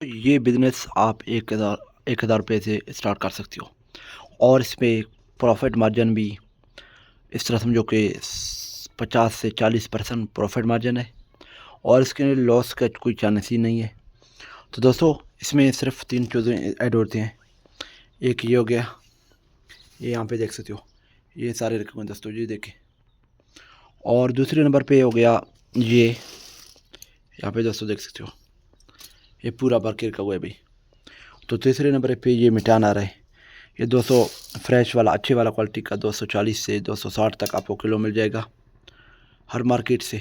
ये बिज़नेस आप 1,000 रुपये से स्टार्ट कर सकते हो और इसमें प्रॉफिट मार्जिन भी इस तरह समझो कि 50 से 40% प्रॉफिट मार्जिन है और इसके लॉस का कोई चांस ही नहीं है। तो दोस्तों इसमें सिर्फ 3 चीज़ें ऐड होती हैं। एक ये हो गया, ये यहाँ पे देख सकते हो, ये सारे रखे हुए हैं दोस्तों, ये देखें। और दूसरे नंबर पे हो गया ये, यहाँ पे दोस्तों देख सकते हो, ये पूरा भर के रखा हुआ है भाई। तो तीसरे नंबर पे ये मिटान आ रहा है, ये 200 फ्रेश वाला अच्छे वाला क्वालिटी का 240 से 260 तक आपको किलो मिल जाएगा हर मार्केट से।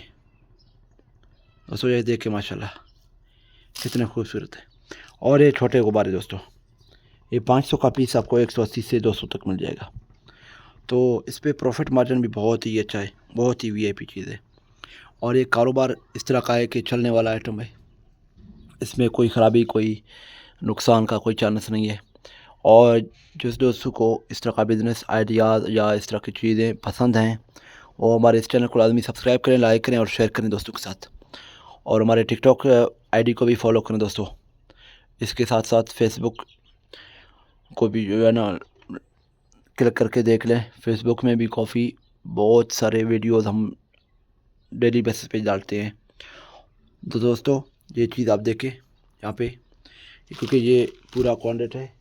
दोस्तों ये देखें माशाल्लाह कितने खूबसूरत है। और ये छोटे गुब्बारे दोस्तों, ये 500 का पीस आपको 180 से 200 तक मिल जाएगा। तो इस पर प्रॉफिट मार्जिन भी बहुत ही अच्छा है, बहुत ही वीआईपी चीज़ है और ये कारोबार इस तरह का है कि चलने वाला आइटम है। इसमें कोई ख़राबी, कोई नुकसान का कोई चांस नहीं है। और जिस दोस्तों को इस तरह का बिज़नेस आइडियाज़ या इस तरह की चीज़ें पसंद हैं वो हमारे इस चैनल को लाजमी सब्सक्राइब करें, लाइक करें और शेयर करें दोस्तों के साथ। और हमारे टिकटॉक आईडी को भी फॉलो करें दोस्तों। इसके साथ साथ फेसबुक को भी जो है ना क्लिक करके देख लें। फेसबुक में भी काफ़ी बहुत सारे वीडियोज़ हम डेली बेसिस पे डालते हैं। तो दोस्तों ये चीज़ आप देखें यहाँ पे, क्योंकि ये पूरा क्वांटिटी है।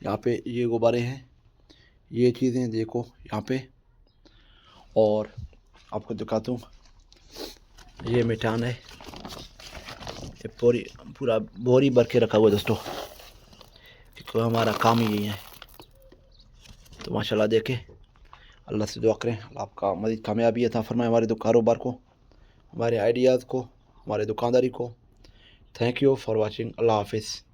यहाँ पे ये गुब्बारे हैं, ये चीज़ें देखो यहाँ पे। और आपको दिखाता हूँ, ये मिठान है, ये पूरा बोरी भर के रखा हुआ है दोस्तों, क्योंकि हमारा काम ही यही है। तो माशाल्लाह देखें, अल्लाह से दुआ करें अल्लाह आपका मज़ीद कामयाबी अता फरमाए, हमारे कारोबार को, हमारे आइडियाज़ को, हमारे दुकानदारी को। Thank you for watching. अल्लाह हाफिज़।